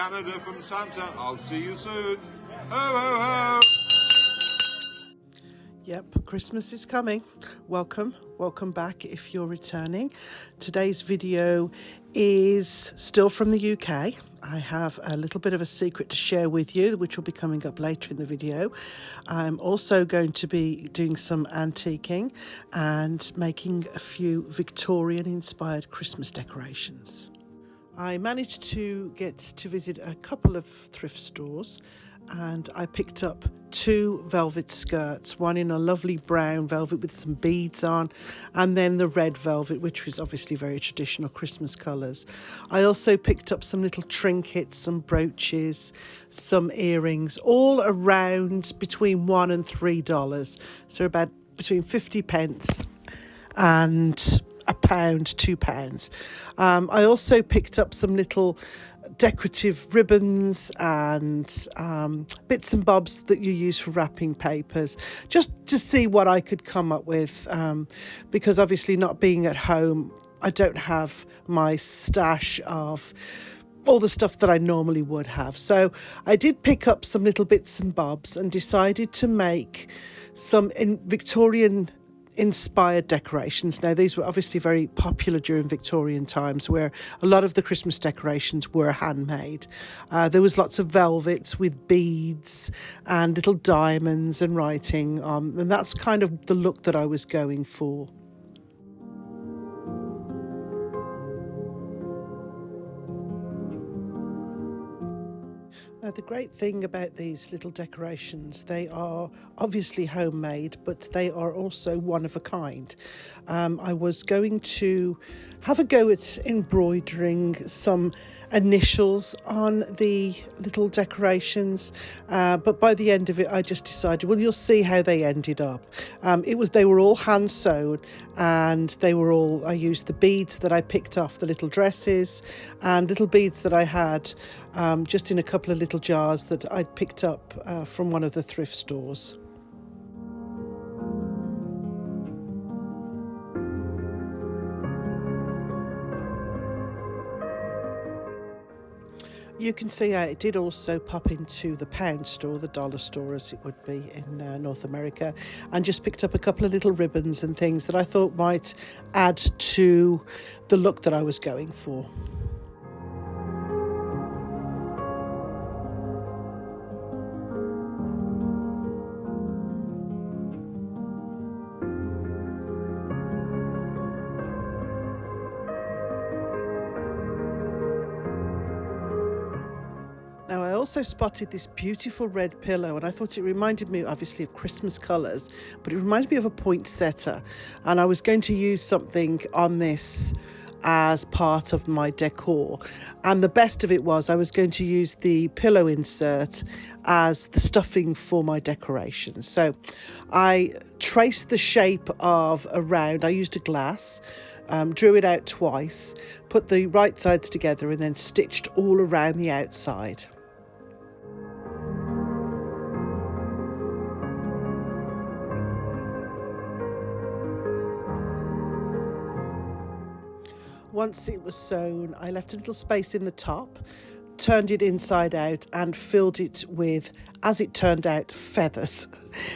Canada from Santa. I'll see you soon. Ho, ho, ho. Yep, Christmas is coming. Welcome back if you're returning. Today's video is still from the UK. I have a little bit of a secret to share with you, which will be coming up later in the video. I'm also going to be doing some antiquing and making a few Victorian inspired Christmas decorations. I managed to get to visit a couple of thrift stores, and I picked up 2 velvet skirts, one in a lovely brown velvet with some beads on, and then the red velvet, which was obviously very traditional Christmas colours. I also picked up some little trinkets, some brooches, some earrings, all around between $1 and $3, so about between 50 pence and £1, £2. I also picked up some little decorative ribbons and bits and bobs that you use for wrapping papers, just to see what I could come up with, because obviously not being at home, I don't have my stash of all the stuff that I normally would have. So I did pick up some little bits and bobs and decided to make some Victorian inspired decorations. Now, these were obviously very popular during Victorian times, where a lot of the Christmas decorations were handmade. There was lots of velvets with beads and little diamonds and writing, and that's kind of the look that I was going for. Now, the great thing about these little decorations, they are obviously homemade, but they are also one of a kind. I was going to have a go at embroidering some initials on the little decorations, but by the end of it I just decided, well, you'll see how they ended up. They were all hand sewn, and I used the beads that I picked off the little dresses and little beads that I had just in a couple of little jars that I'd picked up from one of the thrift stores. You can see it did also pop into the pound store, the dollar store as it would be in North America, and just picked up a couple of little ribbons and things that I thought might add to the look that I was going for. Now, I also spotted this beautiful red pillow, and I thought it reminded me obviously of Christmas colours, but it reminded me of a poinsettia, and I was going to use something on this as part of my decor. And the best of it was I was going to use the pillow insert as the stuffing for my decorations. So I traced the shape of a round. I used a glass, drew it out twice, put the right sides together, and then stitched all around the outside. Once it was sewn, I left a little space in the top, turned it inside out and filled it with, as it turned out, feathers.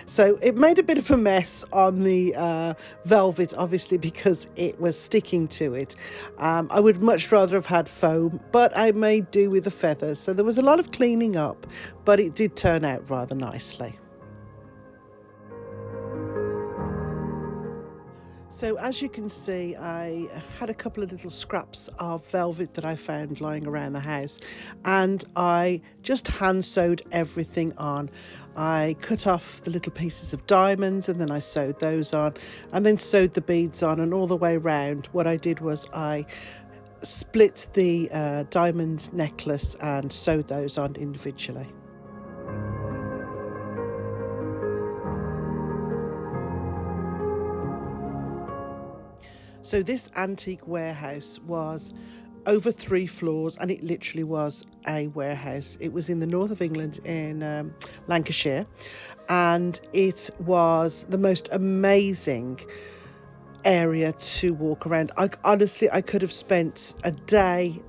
So it made a bit of a mess on the velvet, obviously, because it was sticking to it. I would much rather have had foam, but I made do with the feathers. So there was a lot of cleaning up, but it did turn out rather nicely. So as you can see, I had a couple of little scraps of velvet that I found lying around the house, and I just hand sewed everything on. I cut off the little pieces of diamonds, and then I sewed those on, and then sewed the beads on, and all the way round what I did was I split the diamond necklace and sewed those on individually. So this antique warehouse was over 3 floors, and it literally was a warehouse. It was in the north of England in Lancashire, and it was the most amazing area to walk around. I could have spent a day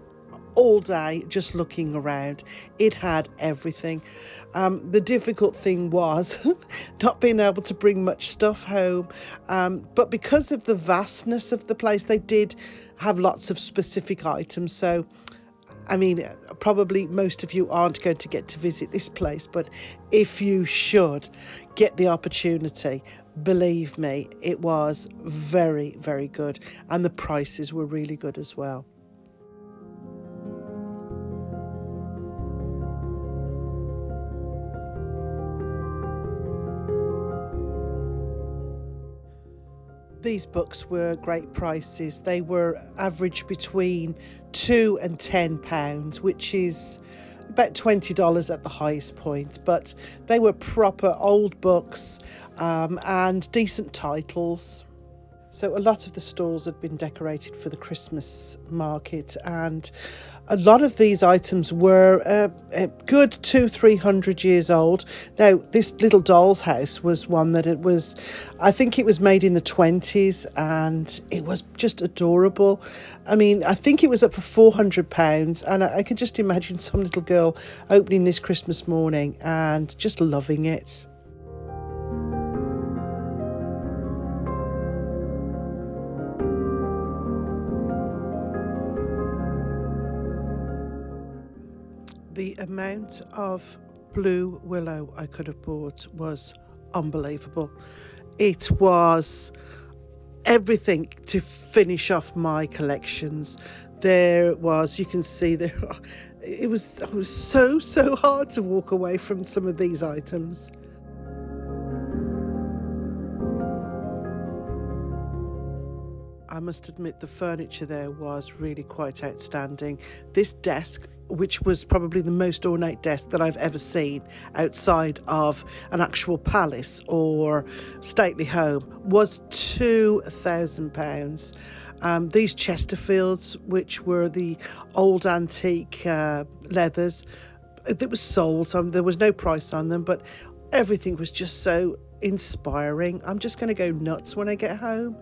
all day just looking around. It had everything. The difficult thing was not being able to bring much stuff home, but because of the vastness of the place, they did have lots of specific items. So I mean, probably most of you aren't going to get to visit this place, but if you should get the opportunity, believe me, it was very, very good, and the prices were really good as well. These books were great prices. They were average between £2 and £10, which is about $20 at the highest point. But they were proper old books and decent titles. So a lot of the stalls had been decorated for the Christmas market, and a lot of these items were a good 200-300 years old. Now, this little doll's house was one that I think it was made in the 20s, and it was just adorable. I mean, I think it was up for £400, and I can just imagine some little girl opening this Christmas morning and just loving it. The amount of blue willow I could have bought was unbelievable. It was everything to finish off my collections. There was, you can see there, it was so hard to walk away from some of these items. I must admit the furniture there was really quite outstanding. This desk, which was probably the most ornate desk that I've ever seen outside of an actual palace or stately home, was £2,000. These Chesterfields, which were the old antique leathers, that was sold, so there was no price on them, but everything was just so inspiring. I'm just going to go nuts when I get home.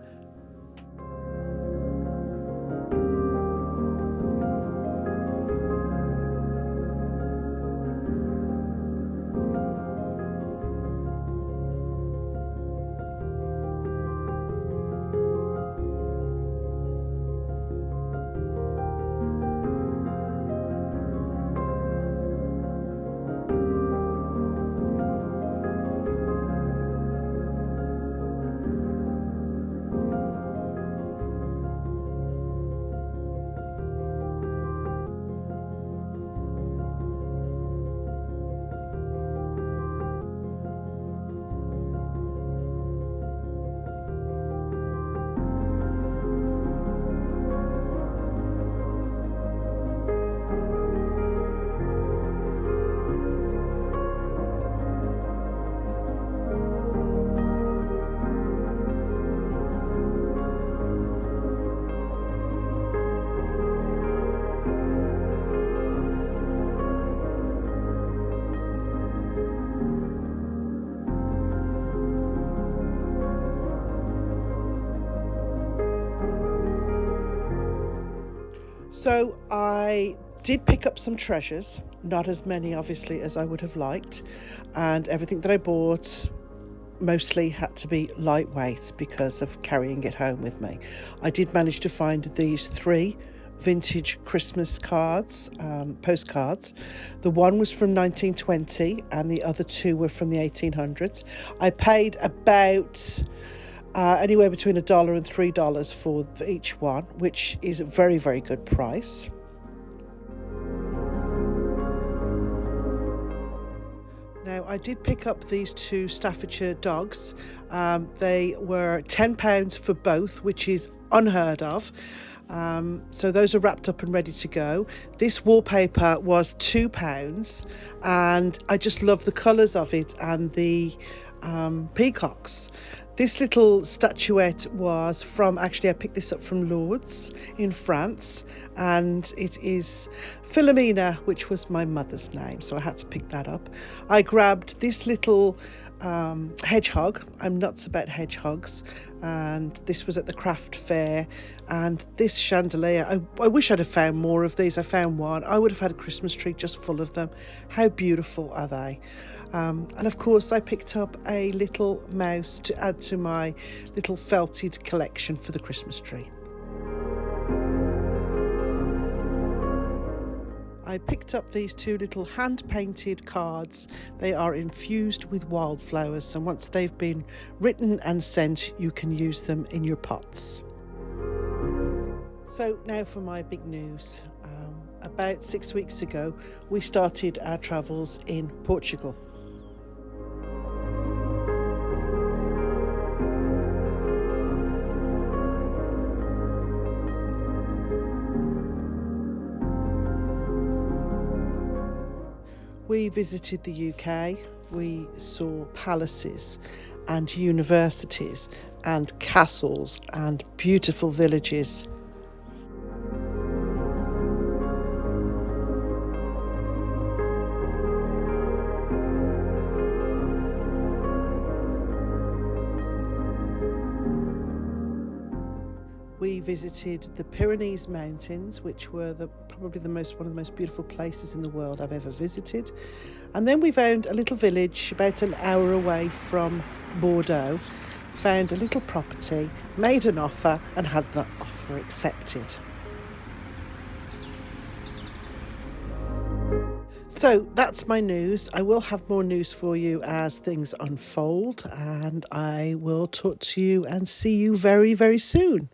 So I did pick up some treasures, not as many obviously as I would have liked, and everything that I bought mostly had to be lightweight because of carrying it home with me. I did manage to find these 3 vintage Christmas cards, postcards. The one was from 1920 and the other 2 were from the 1800s. I paid about anywhere between $1 and $3 for each one, which is a very, very good price. Now, I did pick up these 2 Staffordshire dogs. They were £10 for both, which is unheard of. So those are wrapped up and ready to go. This wallpaper was £2, and I just love the colours of it and the peacocks. This little statuette was from, actually I picked this up from Lourdes in France, and it is Philomena, which was my mother's name, so I had to pick that up. I grabbed this little hedgehog. I'm nuts about hedgehogs, and this was at the craft fair. And this chandelier, I wish I'd have found more of these. I found one. I would have had a Christmas tree just full of them. How beautiful are they? And of course I picked up a little mouse to add to my little felted collection for the Christmas tree. I picked up these two little hand-painted cards. They are infused with wildflowers, and once they've been written and sent, you can use them in your pots. So now for my big news. About 6 weeks ago, we started our travels in Portugal. We visited the UK, we saw palaces and universities and castles and beautiful villages. We visited the Pyrenees Mountains, which were probably one of the most beautiful places in the world I've ever visited. And then we found a little village about an hour away from Bordeaux, found a little property, made an offer and had the offer accepted. So that's my news. I will have more news for you as things unfold, and I will talk to you and see you very, very soon.